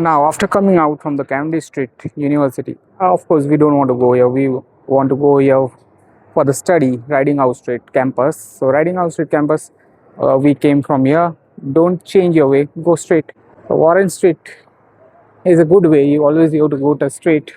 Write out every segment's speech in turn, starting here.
Now, after coming out from the Cavendish Street University, of course, we don't want to go here. We want to go here for the study, Riding House Street campus. So, Riding House Street campus, we came from here. Don't change your way, go straight. So, Warren Street is a good way. You always have to go to straight.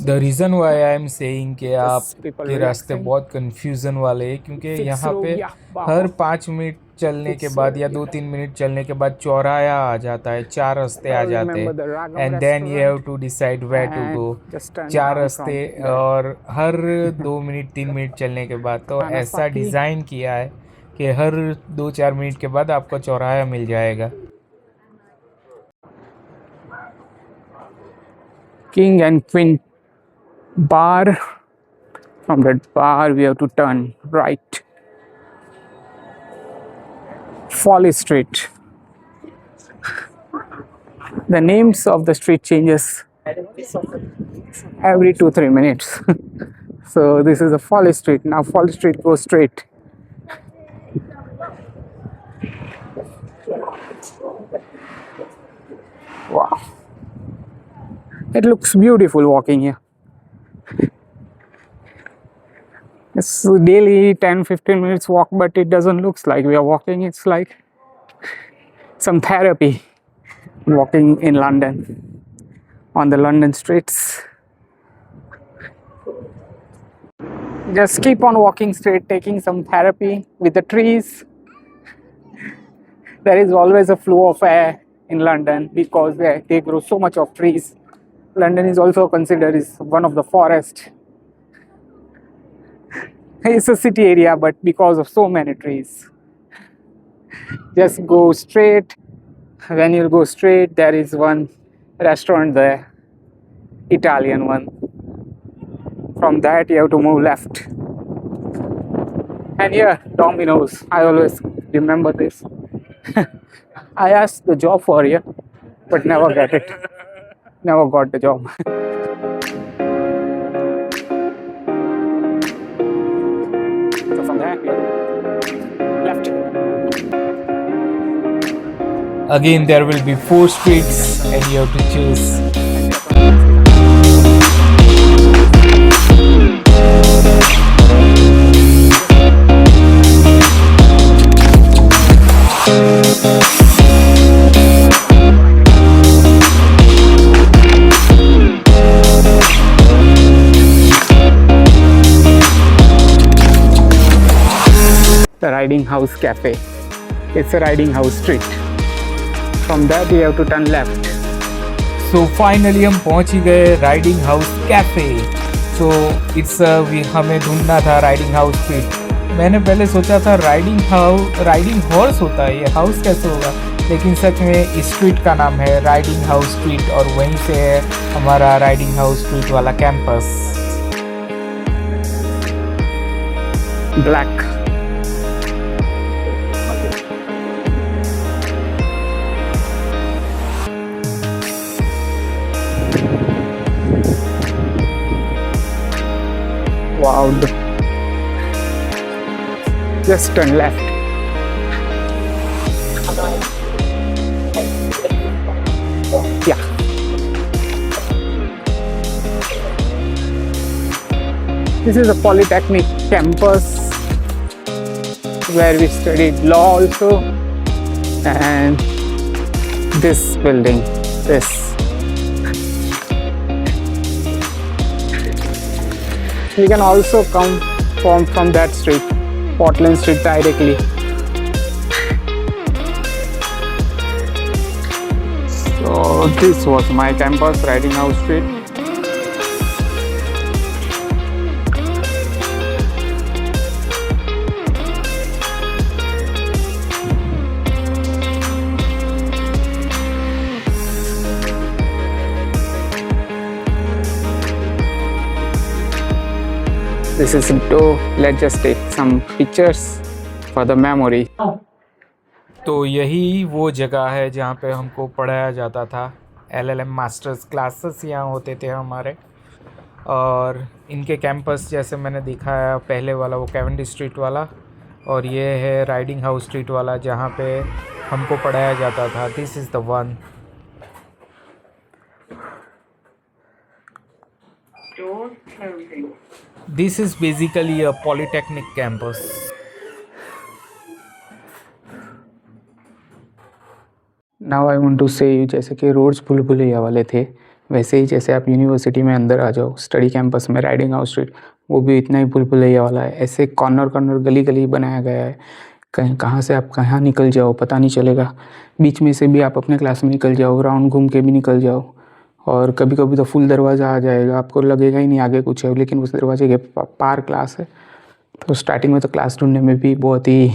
The reason why I am saying कि आपके रास्ते बहुत confusion वाले हैं क्योंकि यहाँ पे हर 5 minute चलने के बाद या 2-3 मिनट चलने के बाद चौराहा आ जाता है, 4 रास्ते आ जाते हैं and then you have to decide where to go. 4 रास्ते और हर 2 मिनट 3 मिनट चलने के बाद, तो ऐसा डिज़ाइन किया है कि हर 2-4 मिनट के बाद आपको चौराहा मिल जाएगा। King and Queen bar. From that bar we have to turn right. Folly Street. The names of the street changes every 2-3 minutes. So this is a Folly Street. Now Folly Street goes straight. Wow, it looks beautiful walking here. It's daily 10-15 minutes walk, but it doesn't look like we are walking. It's like some therapy walking in London, on the London streets. Just keep on walking straight, taking some therapy with the trees. There is always a flow of air in London because they grow so much of trees. London is also considered as one of the forest. It's a city area, but because of so many trees. Just go straight. When you go straight, there is one restaurant there, Italian one. From that you have to move left. And here, Domino's. I always remember this. I asked the job for here, but never got it. Never got the job. So from there, left. Again, there will be 4 streets and you have to choose. The Riding House Cafe. It's a Riding House Street. From that you have to turn left. So finally हम पहुंच ही गए riding house cafe. So it's हमें ढूंढना था riding house street. मैंने पहले सोचा था राइडिंग हॉर्स होता है, ये हाउस कैसे होगा, लेकिन सच में इस स्ट्रीट का नाम है राइडिंग हाउस स्ट्रीट और वहीं से है हमारा राइडिंग हाउस स्ट्रीट वाला campus. Black. Wow. Just turn left. Yeah. This is a Polytechnic campus where we studied law also, and this building, this. We can also come from that street, Portland Street directly. So this was my campus, Riding House Street. This is Into. Let's just take some pictures for the memory. तो यही वो जगह है जहाँ पे हमको पढ़ाया जाता था। LLM मास्टर्स क्लासेस यहाँ होते थे हमारे। और इनके कैंपस जैसे मैंने दिखाया, पहले वाला वो कैवेंडिश स्ट्रीट वाला, और ये है राइडिंग हाउस स्ट्रीट वाला, जहाँ पे हमको पढ़ाया जाता था, this is the one. Doors closing. This is basically a polytechnic campus. Now I want to say जैसे कि रोड्स भूल भुलैया वाले थे, वैसे ही जैसे आप यूनिवर्सिटी में अंदर आ जाओ स्टडी कैंपस में, राइडिंग हाउस स्ट्रीट वो भी इतना ही भूल भुलैया वाला है। ऐसे कॉर्नर कॉर्नर गली गली बनाया गया है, कहीं कहाँ से आप कहाँ निकल जाओ पता नहीं चलेगा। बीच में से भी आप अपने क्लास में निकल जाओ, राउंड घूम के भी निकल जाओ, और कभी कभी तो फुल दरवाज़ा आ जाएगा, आपको लगेगा ही नहीं आगे कुछ है, लेकिन उस दरवाजे के पार क्लास है। तो स्टार्टिंग में तो क्लास ढूंढने में भी बहुत ही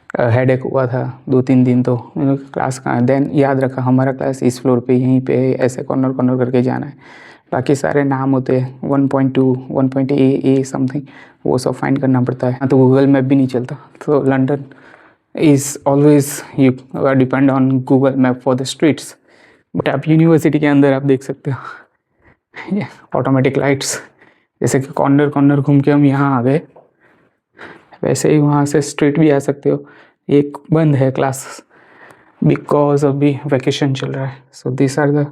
हेडेक हुआ था, 2-3 दिन तो क्लास कहाँ है। देन याद रखा हमारा क्लास इस फ्लोर पे यहीं पे है, ऐसे कॉर्नर कॉर्नर करके जाना है। बाकी सारे नाम होते हैं 1.2 1.a समथिंग, वो सब फाइंड करना पड़ता है। तो गूगल मैप भी नहीं चलता, तो London is always you depend on Google map for the streets. But आप यूनिवर्सिटी के अंदर आप देख सकते हो ये ऑटोमेटिक लाइट्स, जैसे कि कॉर्नर कॉर्नर घूम के हम यहाँ आ गए, वैसे ही वहाँ से स्ट्रेट भी आ सकते हो। एक बंद है क्लास बिकॉज अभी वैकेशन चल रहा है। सो दिस आर द,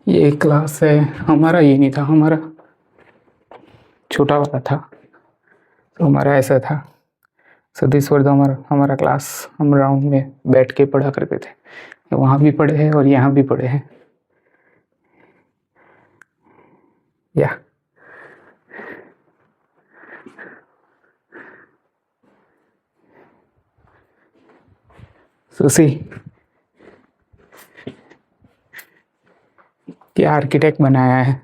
ये क्लास है हमारा, ये नहीं था, हमारा छोटा वाला था, तो हमारा ऐसा था। सो दिस वर द हमारा क्लास, हम राउंड में बैठ के पढ़ा करते थे। वहाँ भी पढ़े हैं और यहाँ भी पढ़े हैं। या So see, क्या आर्किटेक्ट बनाया है।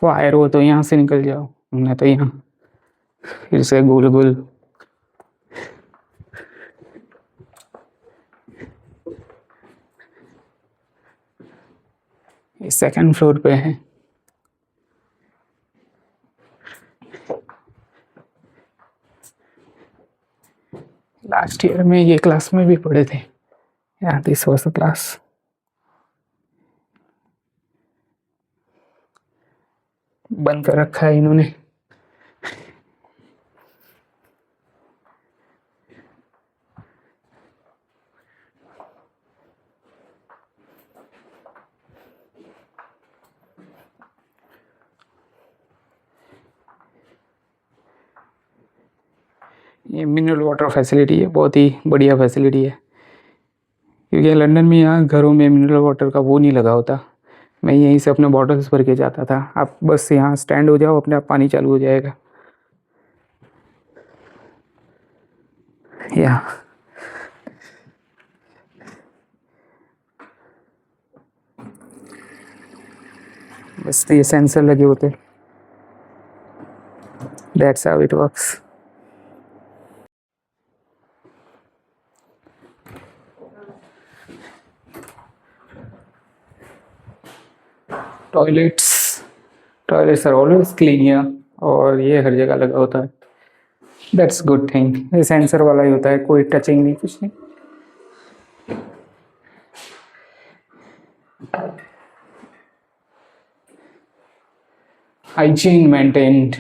फायर हो तो यहाँ से निकल जाओ, हमने तो यहाँ फिर से गोल गोल। ये सेकंड फ्लोर पे है। लास्ट ईयर में ये क्लास में भी पढ़े थे। या दिस वाज द क्लास। बंद कर रखा है इन्होंने। ये मिनरल वाटर फैसिलिटी है, बहुत ही बढ़िया फैसिलिटी है, क्योंकि लंदन में यहाँ घरों में मिनरल वाटर का वो नहीं लगा होता। मैं यहीं से अपने बॉटल्स भर के जाता था। आप बस यहाँ स्टैंड हो जाओ, अपने आप पानी चालू हो जाएगा। या बस ये सेंसर लगे होते, that's how it works. Toilets are always clean here, और ये हर जगह लगा होता है। That's good thing. ये सेंसर वाला ही होता है, कोई टचिंग नहीं, कुछ नहीं। Hygiene maintained.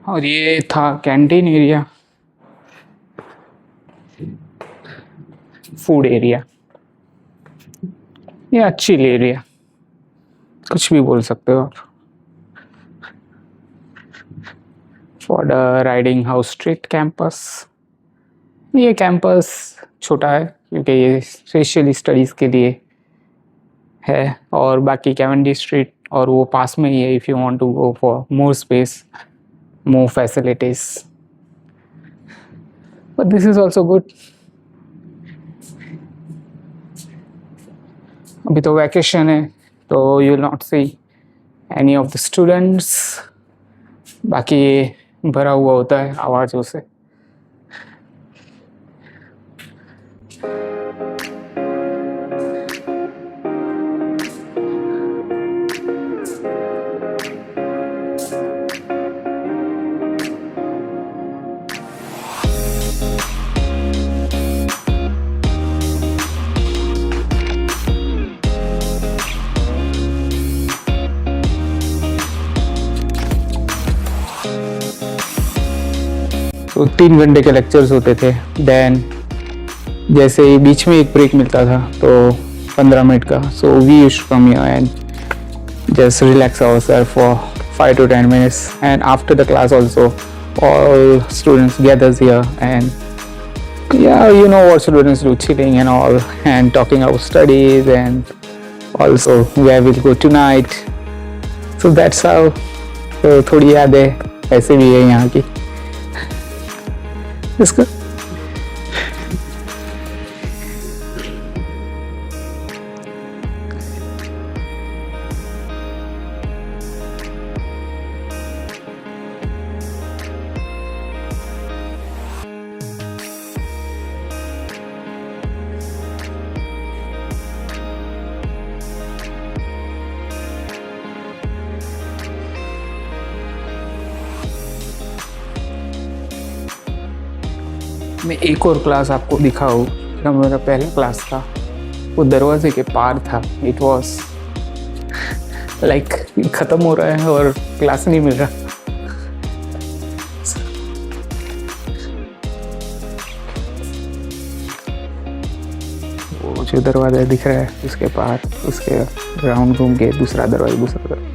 और ये था कैंटीन एरिया, फूड एरिया, ये अच्छी एरिया, कुछ भी बोल सकते हो आप। For the riding house street campus, ये कैंपस छोटा है क्योंकि ये स्पेशली स्टडीज़ के लिए है, और बाकी कैवेंडिश स्ट्रीट और वो पास में ही है। If you want to go for more space, more facilities, but this is also good. अभी तो वैकेशन है, तो you will not see any of the students, बाकी ये भरा हुआ होता है आवाज़ों से। तो 3 घंटे के लेक्चर्स होते थे। देन जैसे ही बीच में एक ब्रेक मिलता था तो 15 मिनट का, so we used to come here and just relax ourselves for 5 to 10 minutes, and after the class also all students gathers here, and yeah, you know what students do, chilling and all and talking about studies and also where we'll go tonight. So that's how, तो थोड़ी यादें ऐसे भी है यहाँ की इसका। मैं एक और क्लास आपको दिखाऊँ, जो मेरा पहला क्लास था, वो दरवाजे के पार था। इट वॉज लाइक ख़त्म हो रहा है और क्लास नहीं मिल रहा। वो जो दरवाजा दिख रहा है उसके पार, उसके राउंड घूम के दूसरा दरवाजा।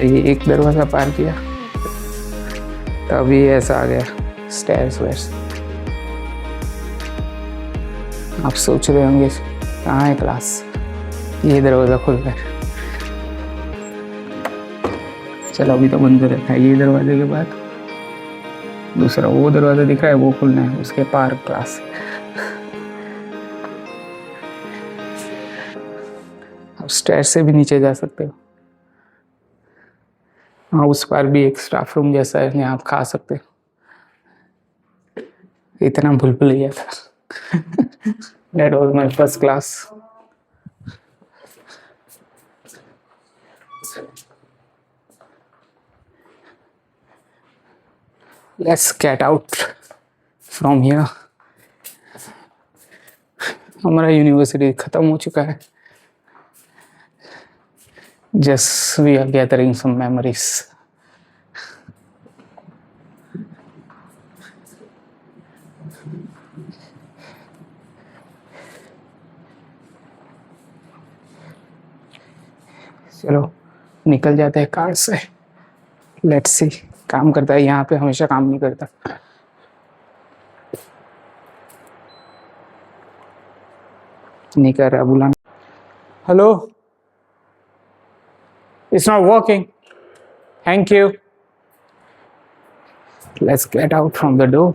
ये एक दरवाज़ा पार किया, तभी ऐसा आ गया स्टेयर्स वेयर्स। आप सोच रहे होंगे कहाँ है क्लास, ये दरवाज़ा खुल रहा है। चलो अभी तो बंद रहता है। ये दरवाजे के बाद दूसरा वो दरवाज़ा दिख रहा है, वो खुलना है, उसके पार क्लास। आप स्टेयर से भी नीचे जा सकते हो। हाँ, उस पार भी एक स्टाफ रूम जैसा है, यहाँ आप खा सकते हो। इतना भूल गया था। That was my first class. Let's get out from here. हमारा यूनिवर्सिटी खत्म हो चुका है। Just we are gathering some memories. चलो निकल जाते हैं कार से। लेट्स सी, काम करता है यहाँ पे, हमेशा काम नहीं करता। नहीं कर रहा बुलाना। Hello, it's not working. Thank you. Let's get out from the door.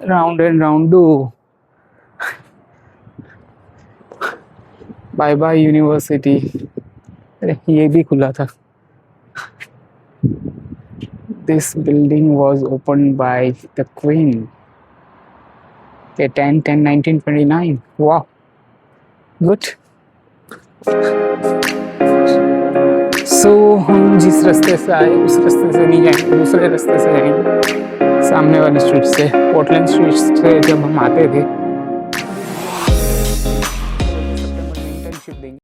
Round and round do. Bye bye university. अरे ये भी खुला था। This building was opened by the Queen. 10/10/1929. Wow, good. So हम जिस रास्ते से आए उस रास्ते से नहीं जाएंगे, दूसरे रास्ते से जाएंगे, सामने वाले स्ट्रीट से। पोर्टलैंड स्ट्रीट से जब हम आते थे